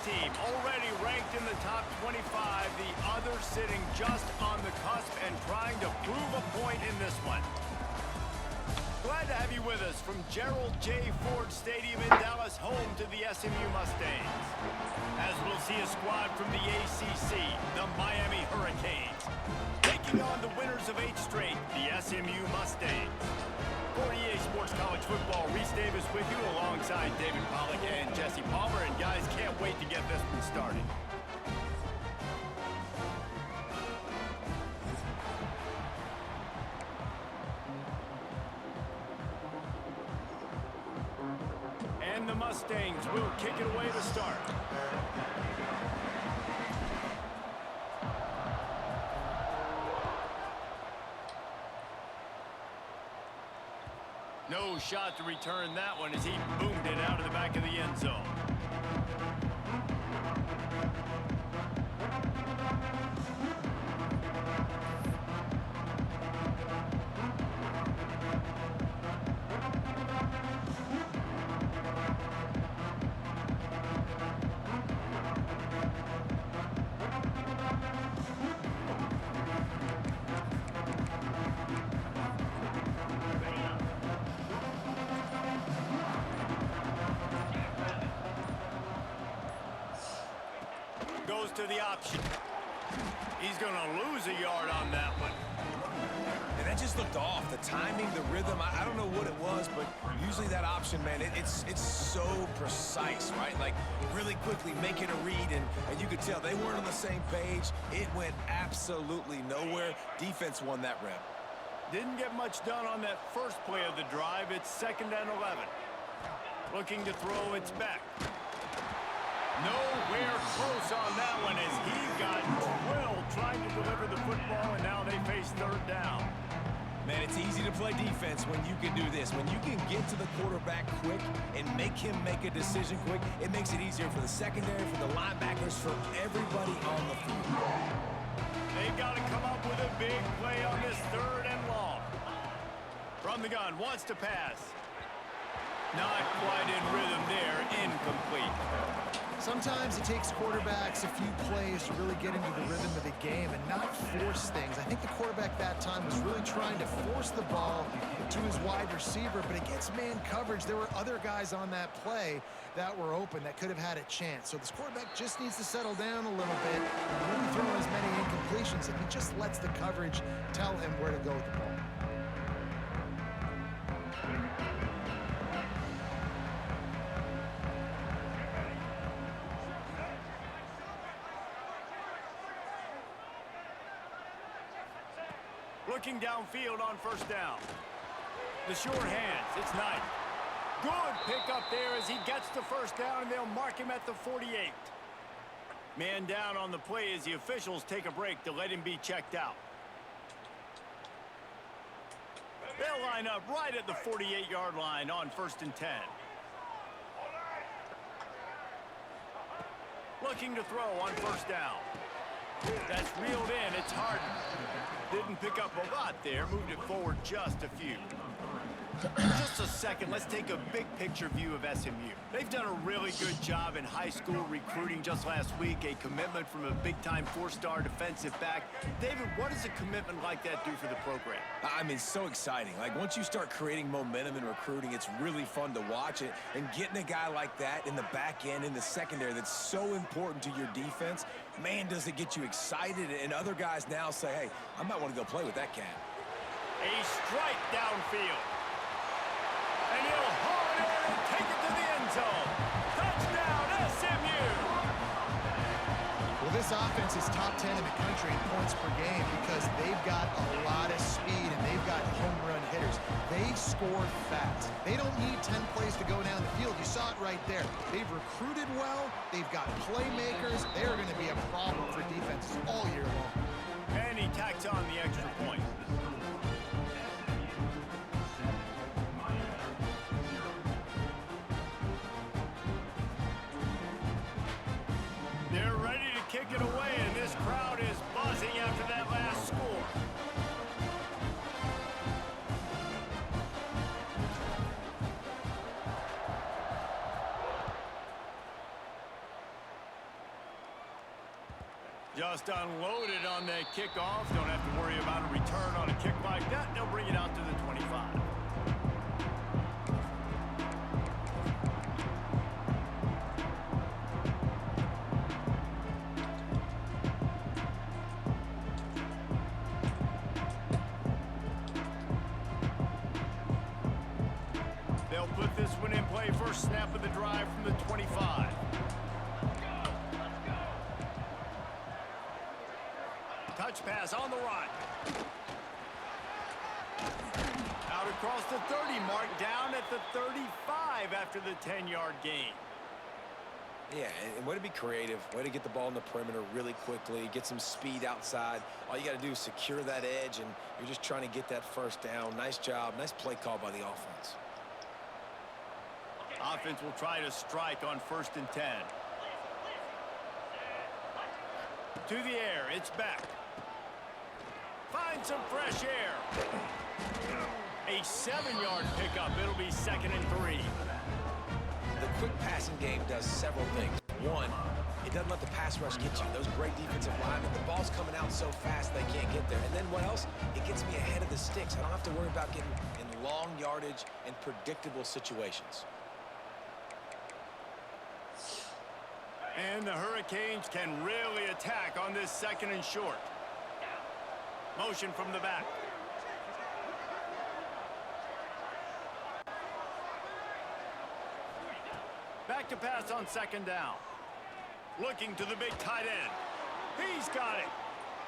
team, already ranked in the top 25, the other sitting just on the cusp and trying to prove a point in this one. Glad to have you with us from Gerald J. Ford Stadium in Dallas, home to the SMU Mustangs. As we'll see a squad from the ACC, the Miami Hurricanes, taking on the winners of 8 straight, the SMU Mustangs. For EA Sports College Football, Reese Davis with you alongside David Pollack and Jesse Palmer. And guys, can't wait to get this one started. And the Mustangs will kick it away to start. No shot to return that one as he boomed it out of the back of the end zone. Goes to the option. He's going to lose a yard on that one. And that just looked off. The timing, the rhythm, I don't know what it was, but usually that option, man, it's so precise, right? Like, really quickly making a read, and you could tell they weren't on the same page. It went absolutely nowhere. Defense won that rep. Didn't get much done on that first play of the drive. It's 2nd and 11. Looking to throw, it's back. Nowhere close on that one as he got drilled trying to deliver the football, and now they face 3rd down. Man, it's easy to play defense when you can do this. When you can get to the quarterback quick and make him make a decision quick, it makes it easier for the secondary, for the linebackers, for everybody on the field. They've got to come up with a big play on this 3rd and long. From the gun, wants to pass. Not quite in rhythm there, incomplete. Sometimes it takes quarterbacks a few plays to really get into the rhythm of the game and not force things. I think the quarterback that time was really trying to force the ball to his wide receiver, but against man coverage, there were other guys on that play that were open that could have had a chance. So this quarterback just needs to settle down a little bit. He won't be throwing as many incompletions if he just lets the coverage tell him where to go with the ball. Looking downfield on 1st down. The short hands, it's Knight. Good pickup there as he gets the 1st down, and they'll mark him at the 48. Man down on the play as the officials take a break to let him be checked out. They'll line up right at the 48-yard line on 1st and 10. Looking to throw on 1st down. That's reeled in, it's Harden. Didn't pick up a lot there, moved it forward just a few. Just a second, let's take a big picture view of SMU. They've done a really good job in high school recruiting just last week, a commitment from a big-time 4-star defensive back. David, what does a commitment like that do for the program? I mean, so exciting. Like, once you start creating momentum in recruiting, it's really fun to watch it. And getting a guy like that in the back end, in the secondary, that's so important to your defense, man, does it get you excited. And other guys now say, hey, I might want to go play with that cat. A strike downfield. And he'll haul it in and take it to the end zone. Touchdown, SMU! Well, this offense is top 10 in the country in points per game because they've got a lot of speed and they've got home run hitters. They score fast. They don't need 10 plays to go down the field. You saw it right there. They've recruited well. They've got playmakers. They're going to be a problem for defenses all year long. And he tacks on the extra point. They're ready to kick it away, and this crowd is buzzing after that last score. Just unloaded on that kickoff. Don't have to worry about a return on a kick like that. They'll bring it out to the 25. They'll put this one in play. First snap of the drive from the 25. Touch pass on the run. Out across the 30 mark, down at the 35 after the 10-yard gain. Yeah, and way to be creative, way to get the ball in the perimeter really quickly, get some speed outside. All you got to do is secure that edge, and you're just trying to get that first down. Nice job, nice play call by the offense. Offense will try to strike on 1st and 10. To the air, it's back. Find some fresh air. A 7-yard pickup. It'll be 2nd and 3. The quick passing game does several things. One, it doesn't let the pass rush get you. Those great defensive linemen, the ball's coming out so fast they can't get there. And then what else? It gets me ahead of the sticks. I don't have to worry about getting in long yardage and predictable situations. And the Hurricanes can really attack on this 2nd and short. Motion from the back. Back to pass on 2nd down. Looking to the big tight end. He's got it.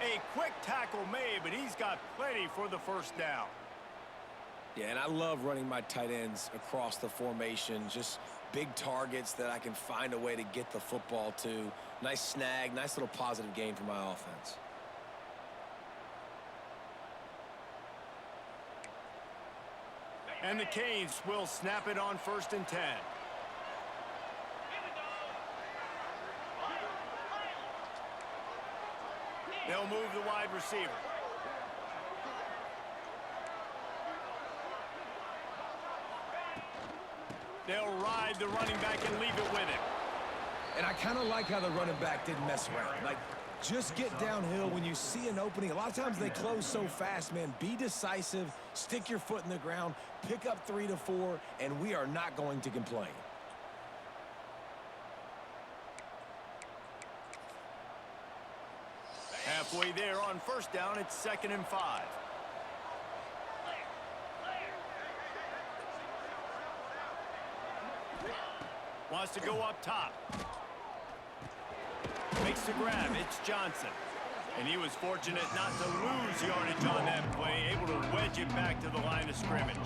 A quick tackle made, but he's got plenty for the 1st down. Yeah, and I love running my tight ends across the formation. Just big targets that I can find a way to get the football to. Nice snag, nice little positive gain for my offense. And the Canes will snap it on 1st and 10. They'll move the wide receiver. They'll ride the running back and leave it with him. And I kind of like how the running back didn't mess around. Like, just get downhill when you see an opening. A lot of times they close so fast, man. Be decisive, stick your foot in the ground, pick up 3 to 4, and we are not going to complain. Halfway there on 1st down, it's 2nd and 5. Wants to go up top. Makes the grab. It's Johnson. And he was fortunate not to lose yardage on that play, able to wedge it back to the line of scrimmage.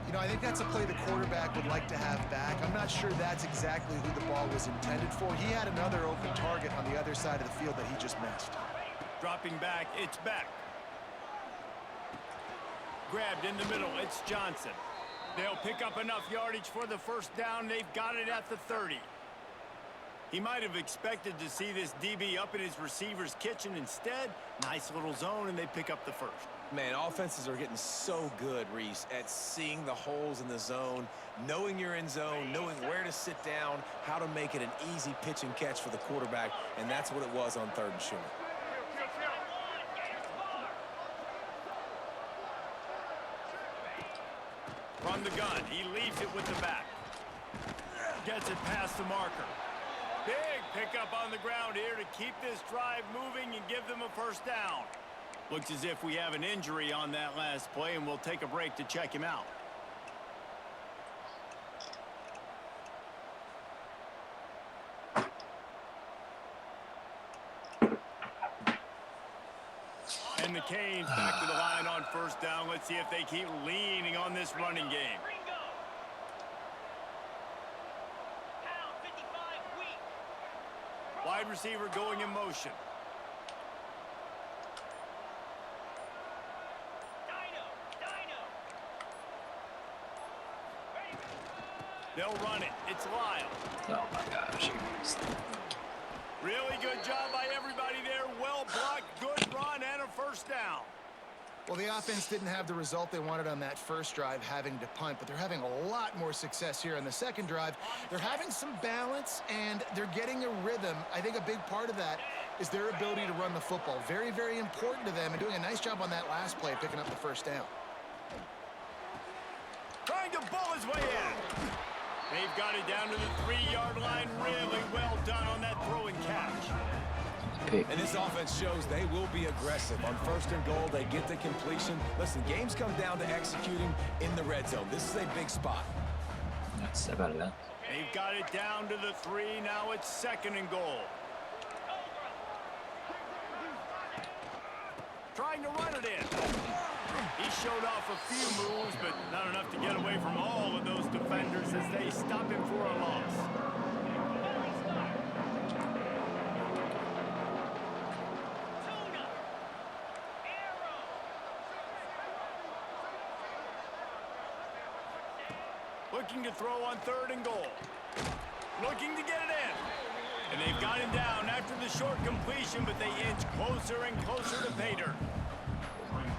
You know, I think that's a play the quarterback would like to have back. I'm not sure that's exactly who the ball was intended for. He had another open target on the other side of the field that he just missed. Dropping back, it's back. Grabbed in the middle, it's Johnson. They'll pick up enough yardage for the 1st down. They've got it at the 30. He might have expected to see this DB up in his receiver's kitchen. Instead, nice little zone, and they pick up the 1st. Man, offenses are getting so good, Reese, at seeing the holes in the zone, knowing you're in zone, knowing where to sit down, how to make it an easy pitch and catch for the quarterback, and that's what it was on 3rd and short. From the gun, he leaves it with the back. Gets it past the marker. Big pickup on the ground here to keep this drive moving and give them a 1st down. Looks as if we have an injury on that last play, and we'll take a break to check him out. And the Canes back to the line on 1st down. Let's see if they keep leaning on this running game. Wide receiver going in motion. They'll run it. It's Lyle. Oh my gosh. Really good job by everybody there. Well blocked, good run, and a 1st down. Well, the offense didn't have the result they wanted on that 1st drive, having to punt, but they're having a lot more success here on the 2nd drive. They're having some balance, and they're getting a rhythm. I think a big part of that is their ability to run the football. Very, very important to them, and doing a nice job on that last play, picking up the first down. Trying to bull his way in. They've got it down to the 3-yard line. Really well done on that throw and catch. And this offense shows they will be aggressive. On 1st and goal, they get the completion. Listen, games come down to executing in the red zone. This is a big spot. That's about it. They've got it down to the 3. Now it's 2nd and goal. Trying to run it in. He showed off a few moves, but not enough to get away from all of those defenders as they stop him for a loss. Looking to throw on 3rd and goal. Looking to get it in. And they've got him down after the short completion, but they inch closer and closer to pay dirt.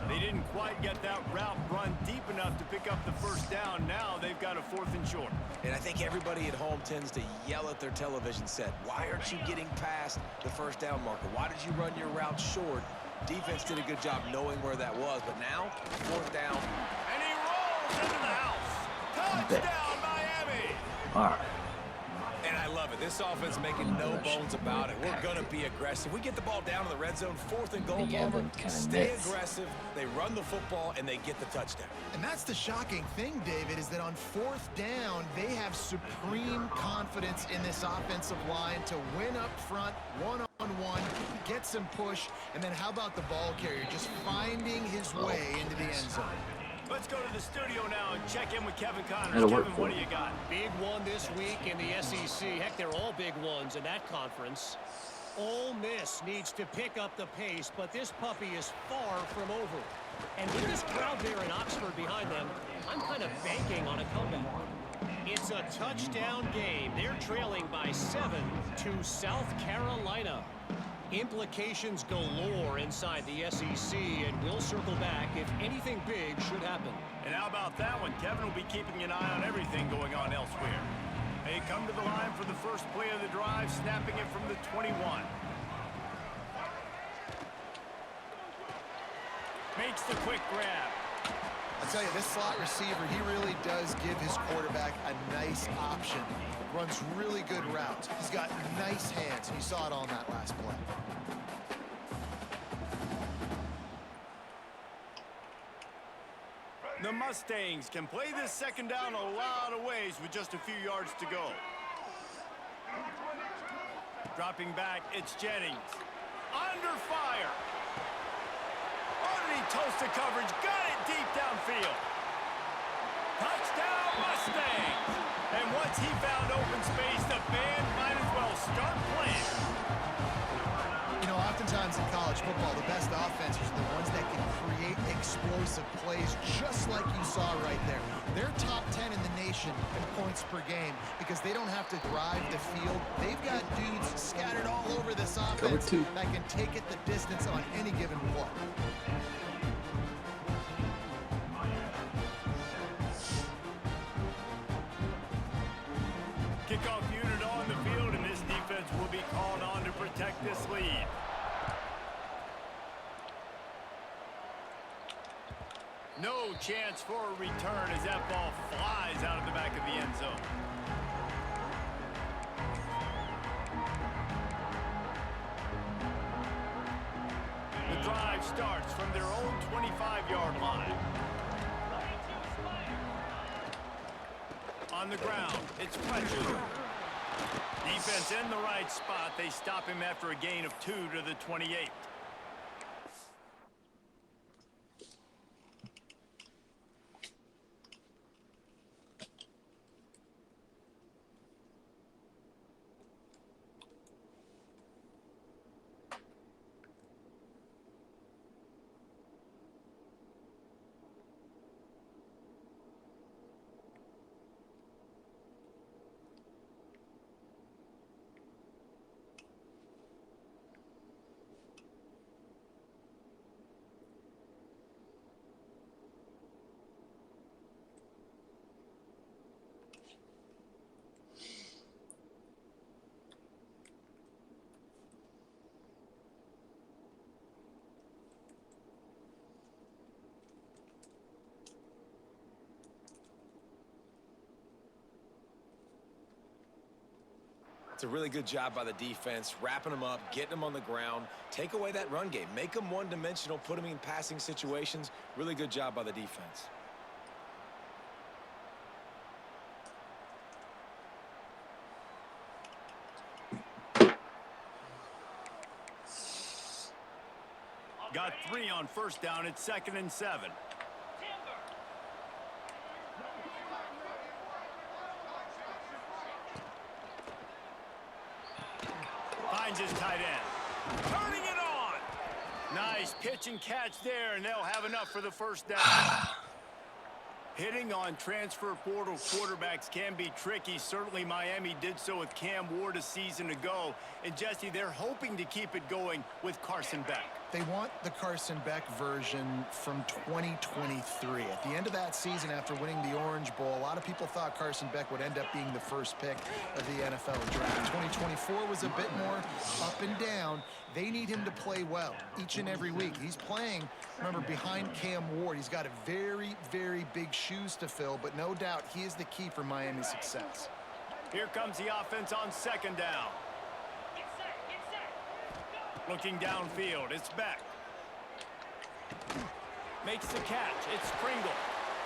They didn't quite get that route run deep enough to pick up the first down. Now they've got a 4th and short. And I think everybody at home tends to yell at their television set. Why aren't you getting past the first down marker? Why did you run your route short? Defense did a good job knowing where that was, but now 4th down. And he rolls into the house. Touchdown, Miami! All right. And I love it. This offense making no bones about it. We're going to be aggressive. We get the ball down in the red zone, 4th and goal. Stay aggressive. They run the football, and they get the touchdown. And that's the shocking thing, David, is that on 4th down, they have supreme confidence in this offensive line to win up front, one-on-one, get some push, and then how about the ball carrier just finding his way into the end zone? Let's go to the studio now and check in with Kevin Connors. That'll Kevin, work for what do you got? Big one this week in the SEC. Heck, they're all big ones in that conference. Ole Miss needs to pick up the pace, but this puppy is far from over. And with this crowd there in Oxford behind them, I'm kind of banking on a comeback. It's a touchdown game. They're trailing by 7 to South Carolina. Implications galore inside the SEC, and we'll circle back if anything big should happen. And how about that one? Kevin will be keeping an eye on everything going on elsewhere. They come to the line for the first play of the drive, snapping it from the 21. Makes the quick grab. I'll tell you, this slot receiver, he really does give his quarterback a nice option. Runs really good routes. He's got nice hands, and you saw it all in that last play. The Mustangs can play this 2nd down a lot of ways with just a few yards to go. Dropping back, it's Jennings. Under fire. Underneath toasted coverage, got it deep downfield. Touchdown, Mustangs! And once he found open space, the band might as well start playing. You know, oftentimes in college football, the best offenses are the ones that can create explosive plays, just like you saw right there. They're top 10 in the nation in points per game because they don't have to drive the field. They've got dudes scattered all over this offense that can take it the distance on any given play. Kickoff unit on the field, and this defense will be called on to protect this lead. No chance for a return as that ball flies out of the back of the end zone. The drive starts from their own 25-yard line. On the ground, it's Fletcher. Defense in the right spot. They stop him after a gain of 2 to the 28. It's a really good job by the defense, wrapping them up, getting them on the ground. Take away that run game. Make them one-dimensional, put them in passing situations. Really good job by the defense. Got 3 on first down. It's 2nd and 7. Finds his tight end. Turning it on. Nice pitch and catch there, and they'll have enough for the first down. Hitting on transfer portal quarterbacks can be tricky. Certainly Miami did so with Cam Ward a season ago. And Jesse, they're hoping to keep it going with Carson Beck. They want the Carson Beck version from 2023. At the end of that season, after winning the Orange Bowl, a lot of people thought Carson Beck would end up being the first pick of the NFL draft. 2024 was a bit more up and down. They need him to play well each and every week. He's playing, remember, behind Cam Ward. He's got a very, very big shoes to fill, but no doubt he is the key for Miami's success. Here comes the offense on 2nd down. Looking downfield, it's Beck. Makes the catch, it's Pringle.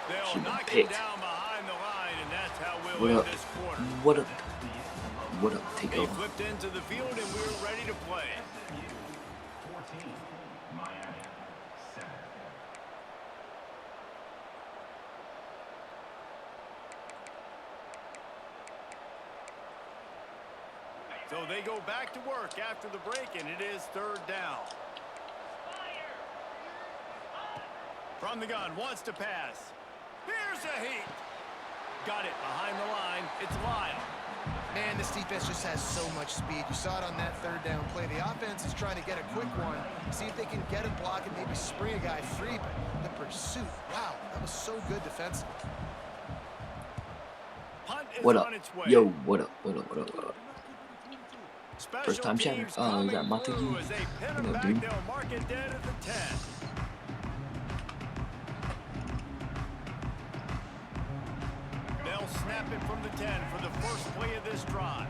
They'll knock him down behind the line, and that's how we'll end this quarter. What up, take They over. flipped into the field, and we're ready to play. So they go back to work after the break, and it is 3rd down. From the gun, wants to pass. Here's a heat. Got it behind the line. It's Lyle. Man, this defense just has so much speed. You saw it on that 3rd down play. The offense is trying to get a quick one, see if they can get a block and maybe spring a guy free, but the pursuit, wow, that was so good defensively. Punt is What up? on its way. Yo, what up? What up? What up? What up? Special First time chatting. teams Oh, is coming that Montague? through as they pin him No, back. dude. They'll mark it dead at the 10. They'll snap it from the 10 for the first play of this drive.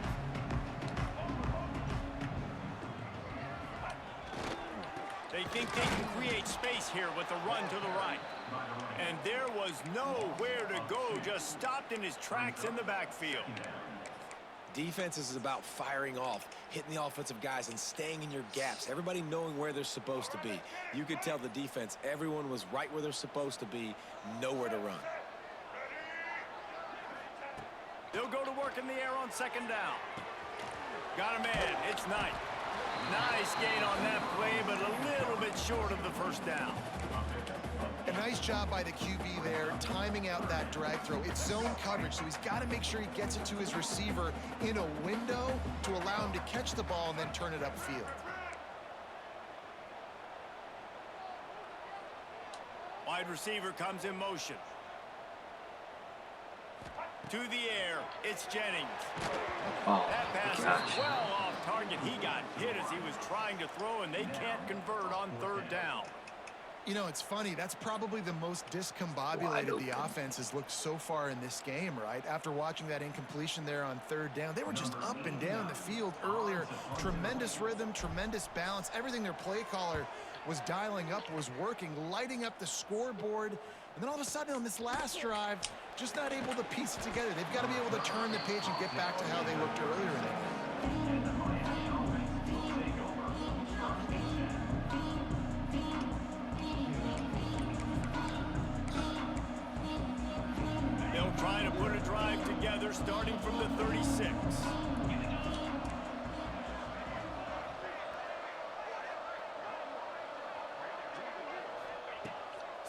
They think they can create space here with a run to the right. And there was nowhere to go, just stopped in his tracks in the backfield. Defense is about firing off, hitting the offensive guys, and staying in your gaps. Everybody knowing where they're supposed to be. You could tell the defense, everyone was right where they're supposed to be, nowhere to run. They'll go to work in the air on 2nd down. Got him in. It's Knight. Nice gain on that play, but a little bit short of the first down. A nice job by the QB there, timing out that drag throw. It's zone coverage, so he's got to make sure he gets it to his receiver in a window to allow him to catch the ball and then turn it upfield. Wide receiver comes in motion. To the air, it's Jennings. Oh, That pass gosh. is well off target. He got hit as he was trying to throw, and they can't convert on 3rd down. You know, it's funny. That's probably the most discombobulated the offense has looked so far in this game, right? After watching that incompletion there on 3rd down, they were just up and down the field earlier. Tremendous rhythm, tremendous balance. Everything their play caller was dialing up was working, lighting up the scoreboard. And then all of a sudden on this last drive, just not able to piece it together. They've got to be able to turn the page and get back to how they looked earlier in the game. They'll try to put a drive together starting from the 36.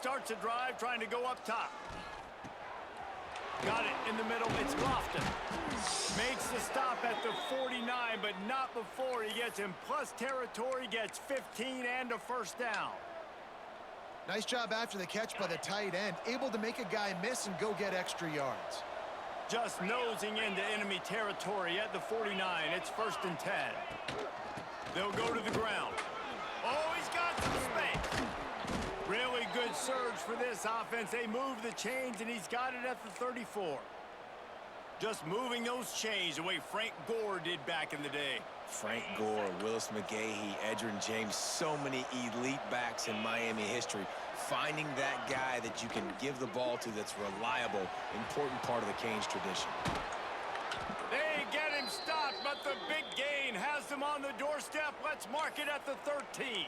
Starts a drive trying to go up top. Got it in the middle. It's Lofton. Makes the stop at the 49, but not before he gets in plus territory, gets 15 and a first down. Nice job after the catch by the tight end, able to make a guy miss and go get extra yards. Just nosing into enemy territory at the 49. It's 1st and 10. They'll go to the ground. Oh, he's got some space. Really good surge for this offense. They move the chains, and he's got it at the 34. Just moving those chains the way Frank Gore did back in the day. Frank Gore, Willis McGahee, Edgerrin James, so many elite backs in Miami history. Finding that guy that you can give the ball to that's reliable, important part of the Canes tradition. They get him stopped, but the big gain has them on the doorstep. Let's mark it at the 13.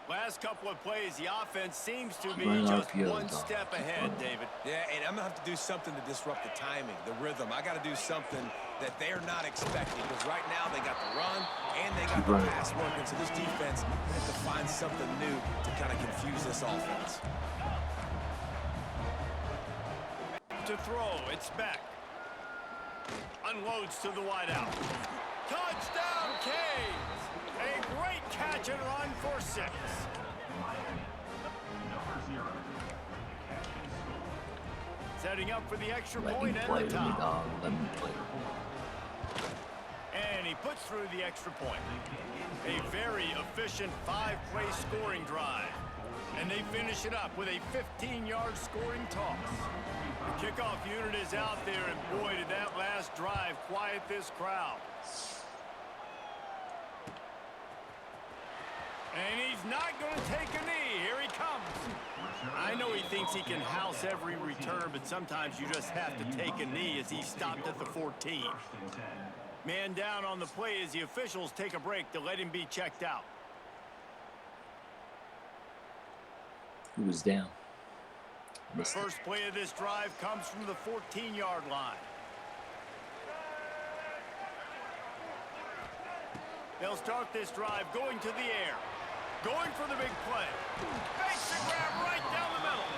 Last couple of plays, the offense seems to be just one step ahead, David. Yeah, and I'm going to have to do something to disrupt the timing, the rhythm. I got to do something that they're not expecting, because right now they got the run and they got the pass working. So this defense has to find something new to kind of confuse this offense. To throw, it's back. Unloads to the wideout. Touchdown, Canes! A great catch and run for 6. Setting up for the extra point and the top. And he puts through the extra point. A very efficient 5-play scoring drive. And they finish it up with a 15-yard scoring toss. The kickoff unit is out there, and boy, did that last drive quiet this crowd. And he's not going to take a knee. Here he comes. I know he thinks he can house every return, but sometimes you just have to take a knee as he stopped at the 14. Man down on the play as the officials take a break to let him be checked out. He was down. First play of this drive comes from the 14-yard line. They'll start this drive going to the air. Going for the big play. Makes the grab right down the middle.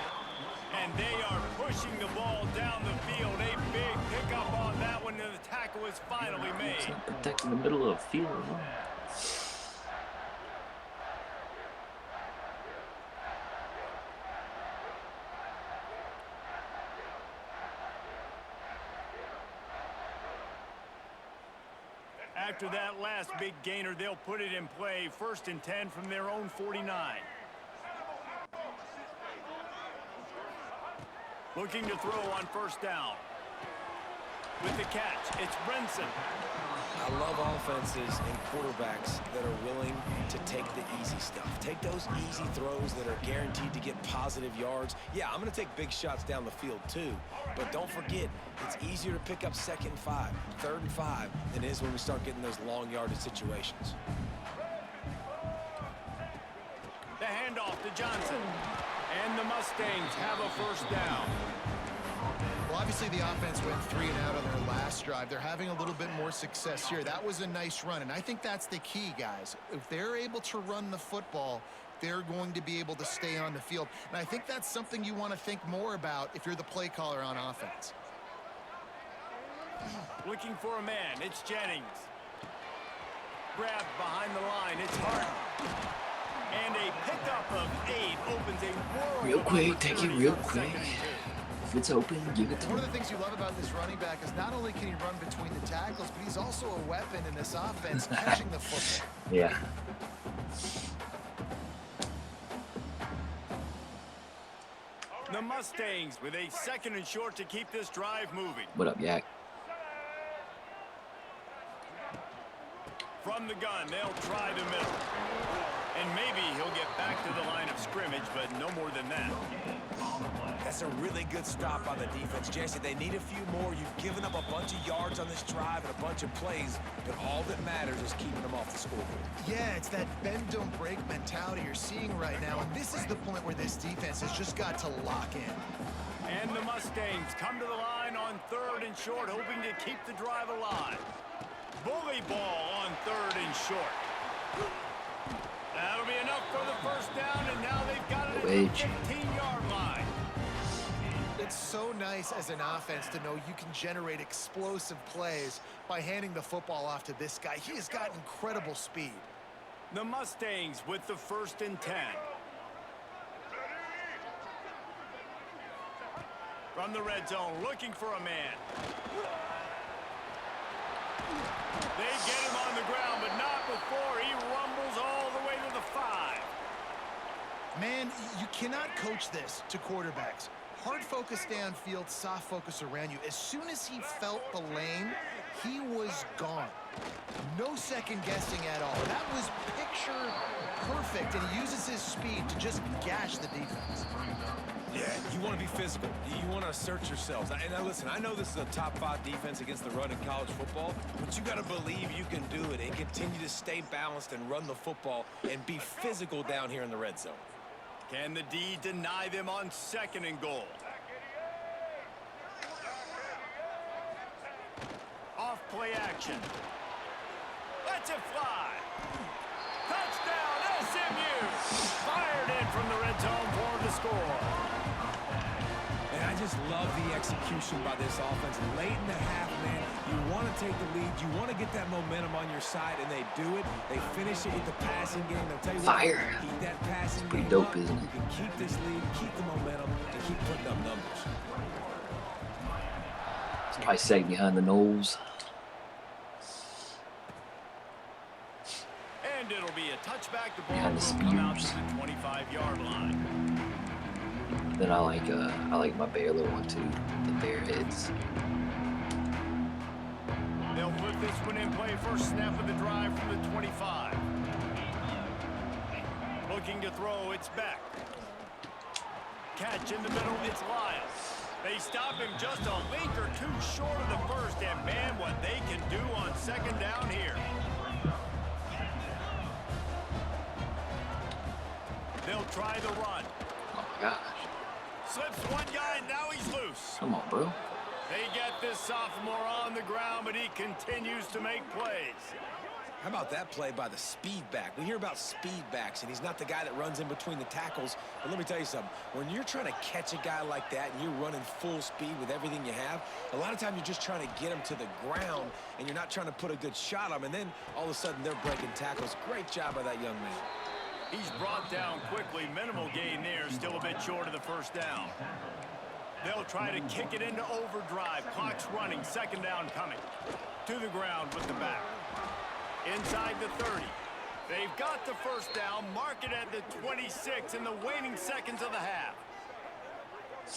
And they are pushing the ball down the field. A big pickup on that one, and the tackle is finally made. It's not protecting the middle of the field. After that last big gainer, they'll put it in play. 1st and 10 from their own 49. Looking to throw on 1st down. With the catch, it's Brinson. I love offenses and quarterbacks that are willing to take the easy stuff. Take those easy throws that are guaranteed to get positive yards. Yeah, I'm going to take big shots down the field too, but don't forget, it's easier to pick up 2nd and 5, 3rd and 5 than it is when we start getting those long yardage situations. The handoff to Johnson. And the Mustangs have a 1st down. Well, obviously the offense went 3 and out on their last drive. They're having a little bit more success here. That was a nice run, and I think that's the key, guys. If they're able to run the football, they're going to be able to stay on the field. And I think that's something you want to think more about if you're the play caller on offense. Looking for a man, it's Jennings. Grabbed behind the line, it's Harden. And a pickup of 8 opens a world. Real quick, take it real quick. If it's open, give it to him. One of the things you love about this running back is not only can he run between the tackles, but he's also a weapon in this offense, catching the football. Yeah. The Mustangs with a 2nd and short to keep this drive moving. What up, Yak? From the gun, they'll try the middle. And maybe he'll get back to the line of scrimmage, but no more than that. That's a really good stop by the defense. Jesse, they need a few more. You've given up a bunch of yards on this drive and a bunch of plays, but all that matters is keeping them off the scoreboard. Yeah, it's that bend, don't break mentality you're seeing right now, and this is the point where this defense has just got to lock in. And the Mustangs come to the line on 3rd and short, hoping to keep the drive alive. Bully ball on 3rd and short. That'll be enough for the 1st down, and now they've got it at the 15-yard line. It's so nice as an offense to know you can generate explosive plays by handing the football off to this guy. He has got incredible speed. The Mustangs with the 1st and 10. From the red zone, looking for a man. They get him on the ground, but not before he rumbles all the way to the 5. Man, you cannot coach this to quarterbacks. hard focus downfield, soft focus around you. As soon as he felt the lane, he was gone. No second guessing at all. That was picture perfect, and he uses his speed to just gash the defense. Yeah, you want to be physical. You want to assert yourselves. And now listen, I know this is a top 5 defense against the run in college football, but you got to believe you can do it and continue to stay balanced and run the football and be physical down here in the red zone. Can the D deny them on 2nd and goal? Off play action. Lets it fly. Touchdown, SMU! Fired in from the red zone for the score. And I just love the execution by this offense. Late in the half, man, you want to take the lead. You want to get that momentum on your side, and they do it. They finish it with the passing game. They'll tell you Fire. what, keep that passing Pretty game dope, up. isn't it? You can keep this lead, keep the momentum, and keep putting up numbers. It's probably sagged behind the nose. And it'll be a touchback. The ball Behind will the come out to spears. the 25-yard line. Then I like my Baylor one too. The bear heads. They'll put this one in play. First snap of the drive from the 25. Looking to throw, it's Beck. Catch in the middle, it's Lyles. They stop him just a link or two short of the first, and man, what they can do on 2nd down here. They'll try the run. Oh my gosh. Slips one guy, and now he's loose. Come on, bro. They get this sophomore on the ground, but he continues to make plays. How about that play by the speed back? We hear about speed backs, and he's not the guy that runs in between the tackles. But let me tell you something. When you're trying to catch a guy like that and you're running full speed with everything you have, a lot of times you're just trying to get him to the ground, and you're not trying to put a good shot on him. And then all of a sudden they're breaking tackles. Great job by that young man. He's brought down quickly. Minimal gain there. Still a bit short of the first down. They'll try to kick it into overdrive. Clock's running. 2nd down coming. To the ground with the back. Inside the 30. They've got the first down. Mark it at the 26 in the waning seconds of the half.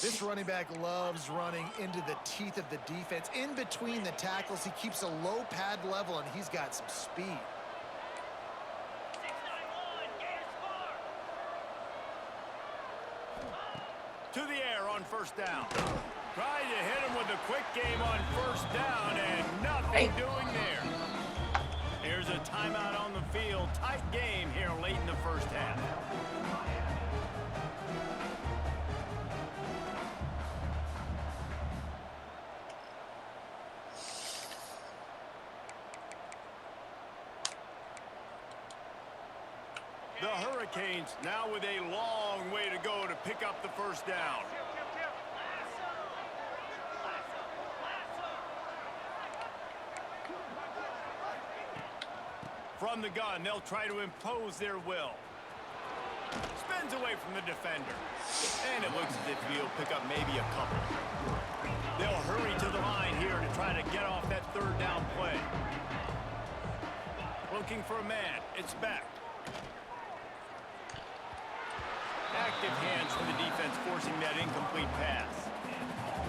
This running back loves running into the teeth of the defense. In between the tackles, he keeps a low pad level, and he's got some speed. To the air on first down. Trying to hit him with a quick game on first down, and nothing doing there. Here's a timeout on the field. Tight game here late in the first half. The Hurricanes now with a long way to go to pick up the first down. From the gun, they'll try to impose their will. Spins away from the defender. And it looks as if he'll pick up maybe a couple. They'll hurry to the line here to try to get off that 3rd down play. Looking for a man. It's Beck. Active hands for the defense, forcing that incomplete pass.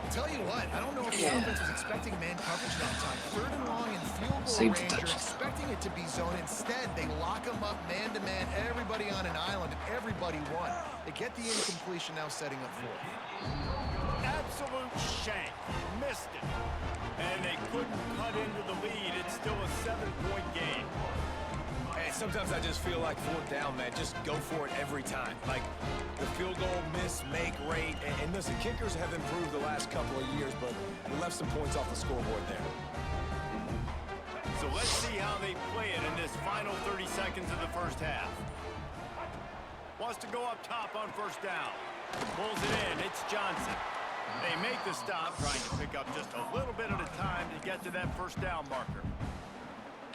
Tell you what, I don't know if the offense was expecting man coverage that time. 3rd and long in field goal Saved the range. You're touchdown. expecting it to be zone. Instead, they lock them up man-to-man, everybody on an island, and everybody won. They get the incompletion, now setting up 4th. Absolute shank. Missed it. And they couldn't cut into the lead. It's still a 7-point game. Hey, sometimes I just feel like 4th down, man. Just go for it every time. Like the field goal miss, make rate. And listen, kickers have improved the last couple of years, but we left some points off the scoreboard there. So let's see how they play it in this final 30 seconds of the first half. Wants to go up top on first down. Pulls it in. It's Johnson. They make the stop, trying to pick up just a little bit at a time to get to that first down marker.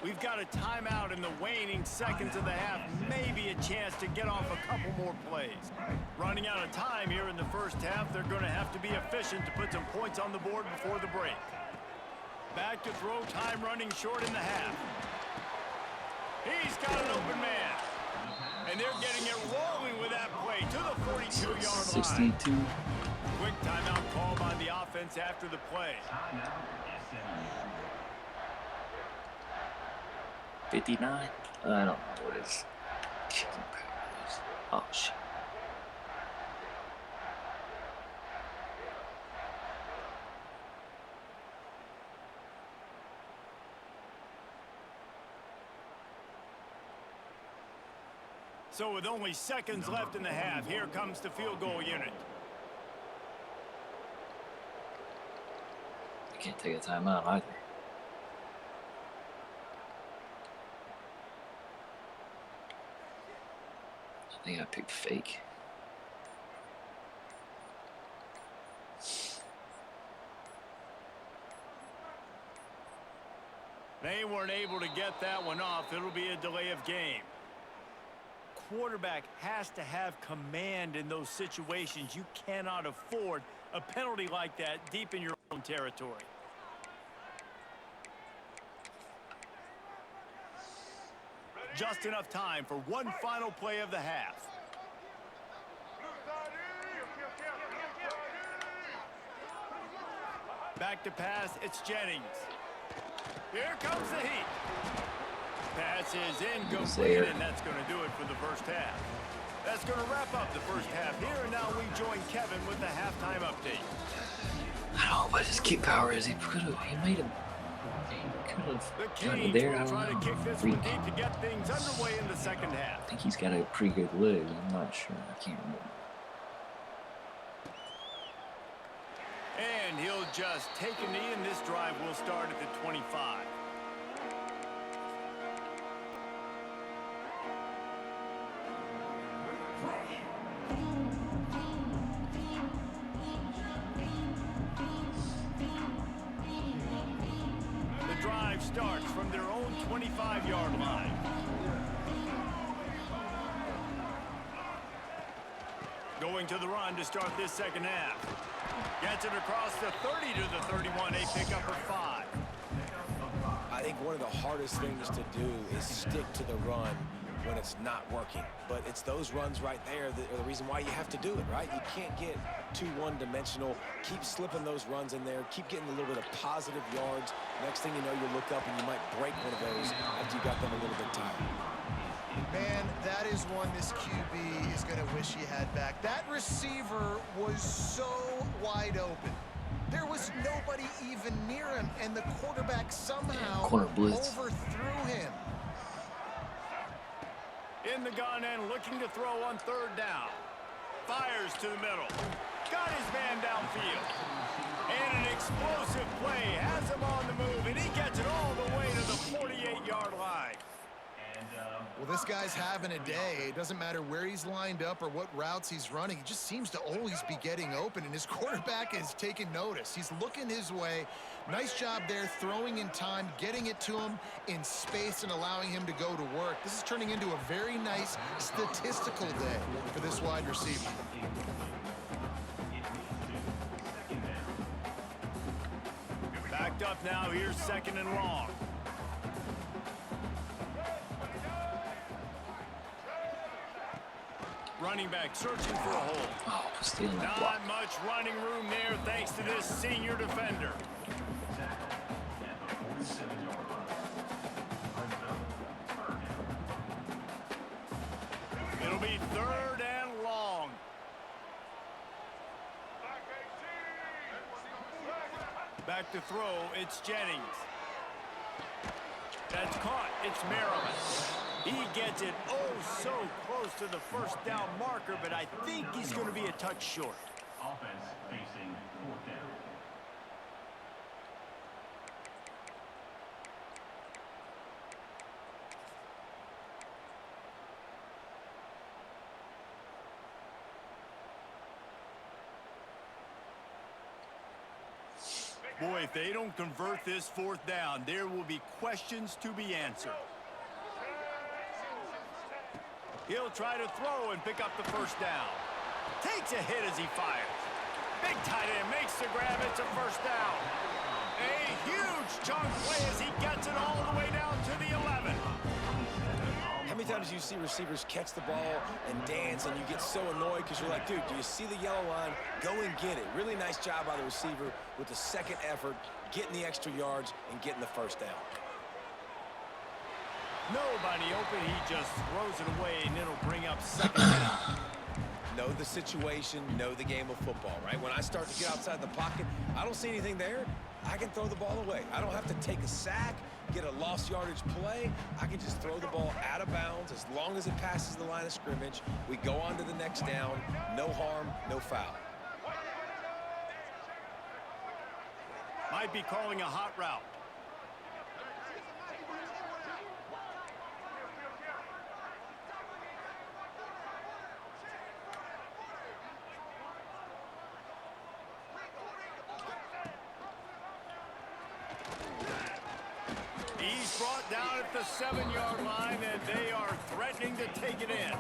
We've got a timeout in the waning seconds of the half. Maybe a chance to get off a couple more plays. Running out of time here in the first half. They're going to have to be efficient to put some points on the board before the break. Back to throw, time running short in the half. He's got an open man. And they're getting it rolling with that play to the 42-yard line. 62. Quick timeout call by the offense after the play. 59? I don't know what his kicking power is. Oh, shit. So with only seconds left in the half, here comes the field goal unit. I can't take a timeout either. I think I picked fake. They weren't able to get that one off. It'll be a delay of game. Quarterback has to have command in those situations. You cannot afford a penalty like that deep in your own territory. Just enough time for one final play of the half. Back to pass, it's Jennings. Here comes the heat. Pass is incomplete, and that's going to do it for the first half. That's going to wrap up the first half here, and now we join Kevin with the halftime update. I don't know what his kick power is. He made him. He could have done it there. I don't know. To kick this one deep to get things underway in the second half. I think he's got a pretty good leg. I'm not sure. I can't remember. And he'll just take a knee, and this drive will start at the 25. The drive starts from their own 25-yard line. Going to the run to start this second half. Gets it across the 30 to the 31. A pickup of 5. I think one of the hardest things to do is stick to the run when it's not working. But it's those runs right there that are the reason why you have to do it, right? You can't get too one-dimensional. Keep slipping those runs in there. Keep getting a little bit of positive yards. Next thing you know, you look up and you might break one of those after you got them a little bit tired. Man, that is one this QB is going to wish he had back. That receiver was so wide open. There was nobody even near him, and the quarterback somehow overthrew him. In the gun and looking to throw on third down. Fires to the middle. Got his man downfield. And an explosive play has him on the move, and he gets it all the way to the 48-yard line. Well, this guy's having a day. It doesn't matter where he's lined up or what routes he's running. He just seems to always be getting open, and his quarterback is taking notice. He's looking his way. Nice job there, throwing in time, getting it to him in space and allowing him to go to work. This is turning into a very nice statistical day for this wide receiver. Backed up now, here's second and long. Running back searching for a hole. Oh, stealing that block. Not much running room there thanks to this senior defender. It'll be third and long. Back to throw, it's Jennings. That's caught, it's Maryland. He gets it oh so close to the first down marker, but I think he's going to be a touch short. Offense facing fourth down. Boy, if they don't convert this fourth down, there will be questions to be answered. He'll try to throw and pick up the first down. Takes a hit as he fires. Big tight end makes the grab. It's a first down. A huge chunk play as he gets it all the way down to the 11. Let me times you see receivers catch the ball and dance, and you get so annoyed because you're like, dude, do you see the yellow line? Go and get it. Really nice job by the receiver with the second effort, getting the extra yards and getting the first down. Nobody open. He just throws it away, and it'll bring up second down. Know the situation, know the game of football, right? When I start to get outside the pocket, I don't see anything there, I can throw the ball away. I don't have to take a sack, get a lost yardage play. I can just throw the ball out of bounds as long as it passes the line of scrimmage. We go on to the next down. No harm, no foul. Might be calling a hot route. He's brought down at the 7-yard line, and they are threatening to take it in.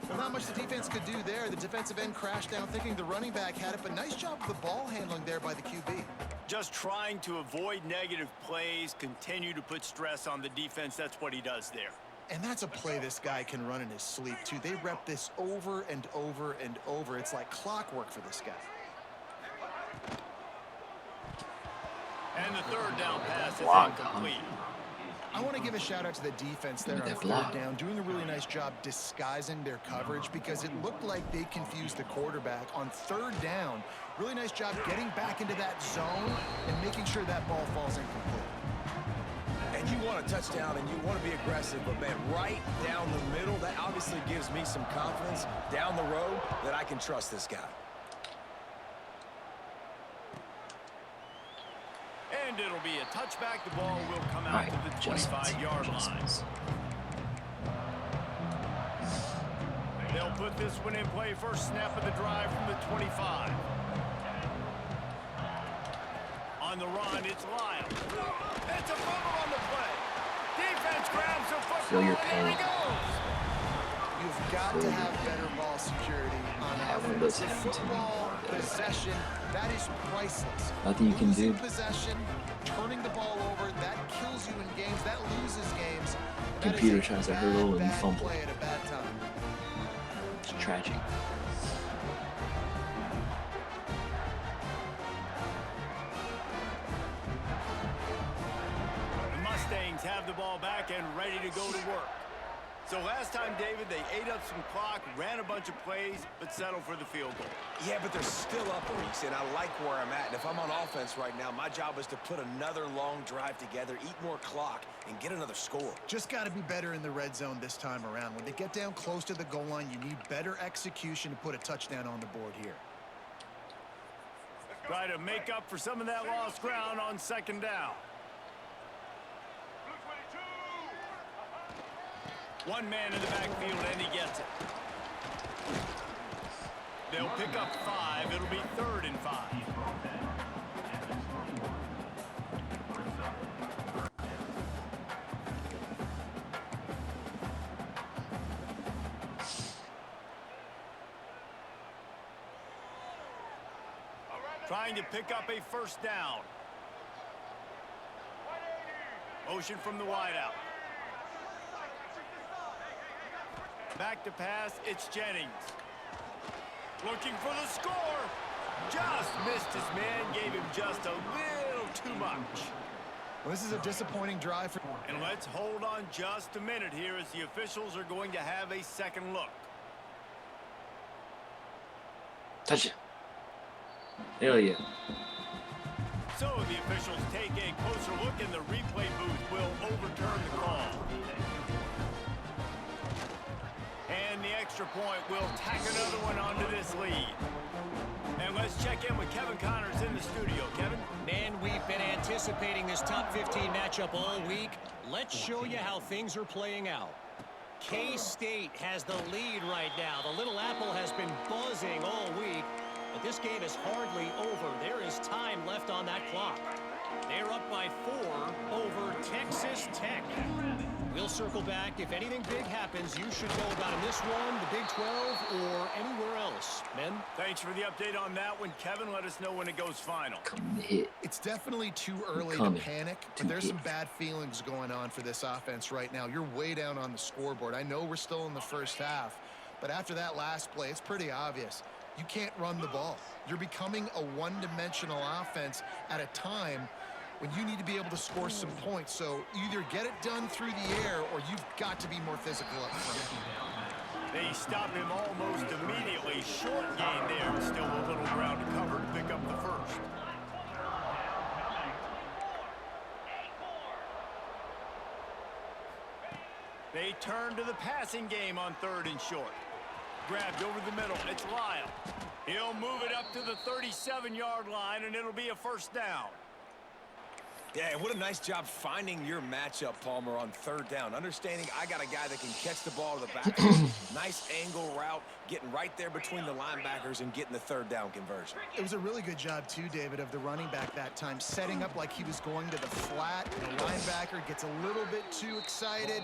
Well, not much the defense could do there. The defensive end crashed down thinking the running back had it, but nice job of the ball handling there by the QB. Just trying to avoid negative plays, continue to put stress on the defense. That's what he does there. And that's a play this guy can run in his sleep, too. They rep this over and over and over. It's like clockwork for this guy. And the third down pass is incomplete. I want to give a shout out to the defense there on third down, doing a really nice job disguising their coverage because it looked like they confused the quarterback on third down. Really nice job getting back into that zone and making sure that ball falls incomplete. And you want a touchdown and you want to be aggressive, but man, right down the middle, that obviously gives me some confidence down the road that I can trust this guy. And it'll be a touchback. The ball will come out to the 25-yard line. They'll put this one in play. First snap of the drive from the 25. On the run, it's Lyle. It's a fumble on the play. Defense grabs the football. Feel your and there he pain. goes. You've got to have better ball security on offense. Football possession, that is priceless. Nothing you can do. Losing possession, turning the ball over, that kills you in games, that loses games. That Computer is a tries to hurdle and bad fumble. play at a bad time. It's tragic. The Mustangs have the ball back and ready to go to work. So last time, David, they ate up some clock, ran a bunch of plays, but settled for the field goal. Yeah, but they're still up, Reese, and I like where I'm at. And if I'm on offense right now, my job is to put another long drive together, eat more clock, and get another score. Just got to be better in the red zone this time around. When they get down close to the goal line, you need better execution to put a touchdown on the board here. Try to make up for some of that lost ground on second down. One man in the backfield, and he gets it. They'll pick up 5. It'll be 3rd and 5. Trying to pick up a first down. Motion from the wideout. Back to pass, it's Jennings. Looking for the score. Just missed his man, gave him just a little too much. Well, this is a disappointing drive for... And let's hold on just a minute here as the officials are going to have a second look. Touch it. Hell yeah. So the officials take a closer look and the replay booth will overturn the call. And the extra point will tack another one onto this lead. And let's check in with Kevin Connors in the studio. Kevin? Man, we've been anticipating this top 15 matchup all week. Let's show you how things are playing out. K-State has the lead right now. The Little Apple has been buzzing all week, but this game is hardly over. There is time left on that clock. They're up by 4 over Texas Tech. We'll circle back. If anything big happens, you should know about in this one, the Big 12, or anywhere else. Men? Thanks for the update on that one, Kevin. Let us know when it goes final. Come to hit. It's definitely too early to Coming panic, to but there's some hit. bad feelings going on for this offense right now. You're way down on the scoreboard. I know we're still in the first half, but after that last play, it's pretty obvious. You can't run the ball. You're becoming a one-dimensional offense at a time when you need to be able to score some points. So either get it done through the air or you've got to be more physical up front. They stop him almost immediately. Short gain there. Still a little ground to cover to pick up the first. They turn to the passing game on 3rd and short. Grabbed over the middle. It's Lyle. He'll move it up to the 37-yard line, and it'll be a first down. Yeah, and what a nice job finding your matchup, Palmer, on 3rd down. Understanding I got a guy that can catch the ball to the back. Nice angle route, getting right there between the linebackers and getting the 3rd down conversion. It was a really good job, too, David, of the running back that time, setting up like he was going to the flat. And the linebacker gets a little bit too excited.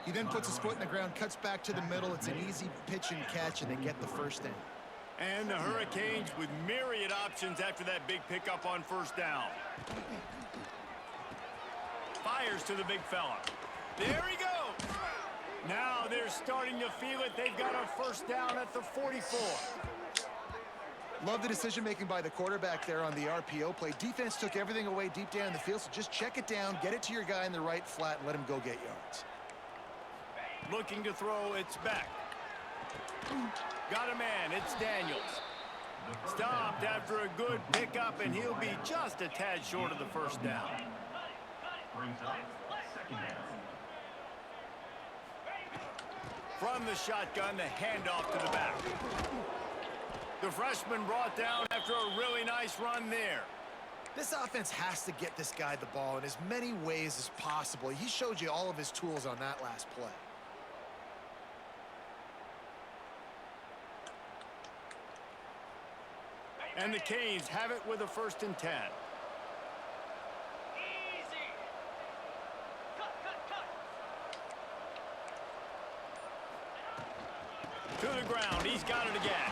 He then puts his foot in the ground, cuts back to the middle. It's an easy pitch and catch, and they get the first down. And the Hurricanes with myriad options after that big pickup on 1st down. Fires to the big fella. There he goes. Now they're starting to feel it. They've got a first down at the 44. Love the decision-making by the quarterback there on the RPO play. Defense took everything away deep down in the field, so just check it down, get it to your guy in the right flat, and let him go get yards. Looking to throw, it's back. Got a man, it's Daniels. Stopped after a good pickup, and he'll be just a tad short of the first down. Brings up 2nd down. From the shotgun, the handoff to the back. The freshman brought down after a really nice run there. This offense has to get this guy the ball in as many ways as possible. He showed you all of his tools on that last play. And the Canes have it with a 1st and 10. To the ground, he's got it again.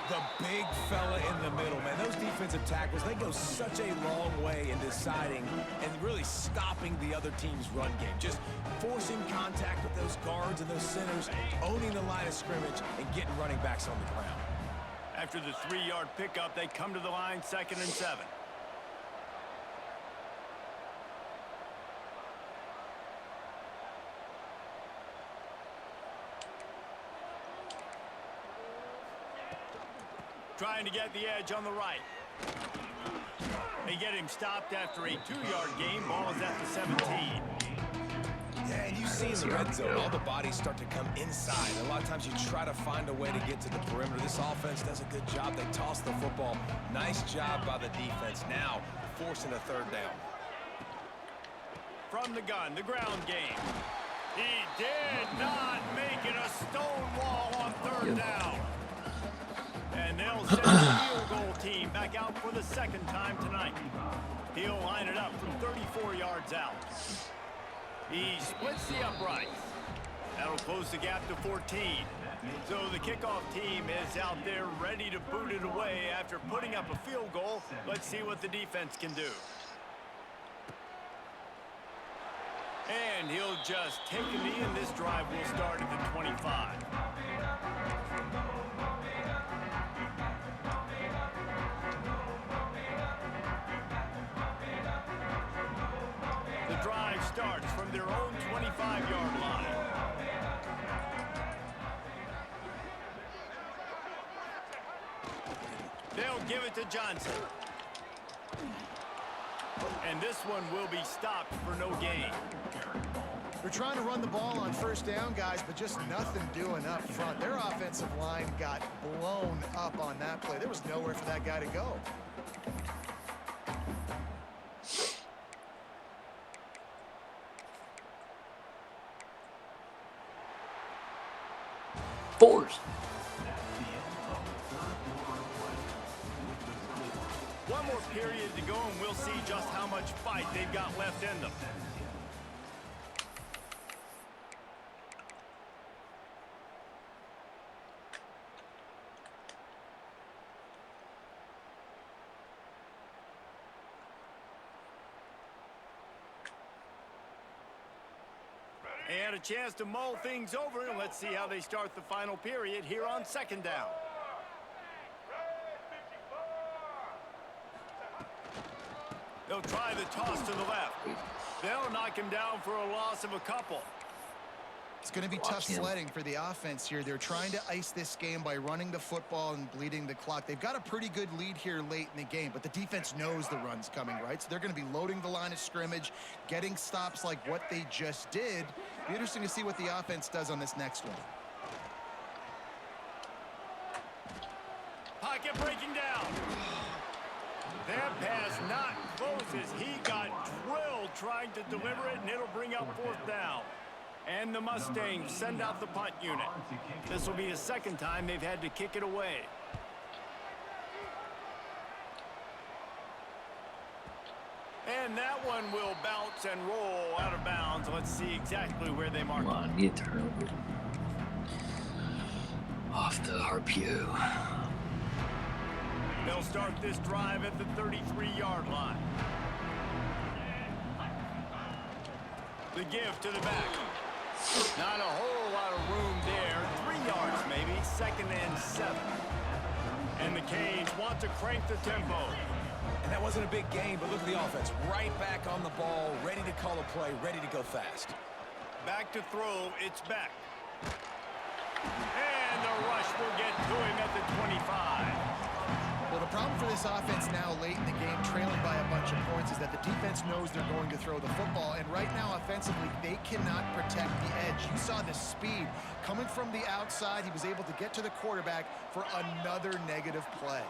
The big fella in the middle, man. Those defensive tackles, they go such a long way in deciding and really stopping the other team's run game. Just forcing contact with those guards and those centers, owning the line of scrimmage, and getting running backs on the ground. After the 3-yard pickup, they come to the line 2nd and 7. Trying to get the edge on the right. They get him stopped after a 2-yard gain. Ball is at the 17. Yeah, and you see in the red zone, all the bodies start to come inside. A lot of times you try to find a way to get to the perimeter. This offense does a good job. They toss the football. Nice job by the defense. Now forcing a 3rd down. From the gun, the ground game. He did not make it a stone wall on 3rd down. And they'll send the field goal team back out for the 2nd time tonight. He'll line it up from 34 yards out. He splits the uprights. That'll close the gap to 14. So the kickoff team is out there ready to boot it away after putting up a field goal. Let's see what the defense can do. And he'll just take a knee, and this drive will start at the 25. The drive starts from their own 25-yard line. They'll give it to Johnson. And this one will be stopped for no gain. They're trying to run the ball on 1st down, guys, but just nothing doing up front. Their offensive line got blown up on that play. There was nowhere for that guy to go. Force. One more period to go, and we'll see just how much fight they've got left in them. And a chance to mull things over, and let's see how they start the final period here on second down. They'll try the toss to the left. They'll knock him down for a loss of a couple. It's going to be tough sledding for the offense here. They're trying to ice this game by running the football and bleeding the clock. They've got a pretty good lead here late in the game, but the defense knows the run's coming, right? So they're going to be loading the line of scrimmage, getting stops like what they just did. Be interesting to see what the offense does on this next one. Pocket breaking down. That pass not close as he got drilled trying to deliver it, and it'll bring up fourth down. And the Mustangs send out the punt unit. This will be the second time they've had to kick it away. And that one will bounce and roll out of bounds. Let's see exactly where they mark it. Come on, get a turnover. Off the RPO. They'll start this drive at the 33-yard line. The give to the back. Not a whole lot of room there. 3 yards maybe. 2nd and 7. And the Canes want to crank the tempo. And that wasn't a big game, but look at the offense. Right back on the ball, ready to call a play, ready to go fast. Back to throw. It's back. And the rush will get to him at the 25. Well, the problem for this offense now late in the game, trailing by a bunch of points, is that the defense knows they're going to throw the football. And right now, offensively, they cannot protect the edge. You saw the speed coming from the outside. He was able to get to the quarterback for another negative play.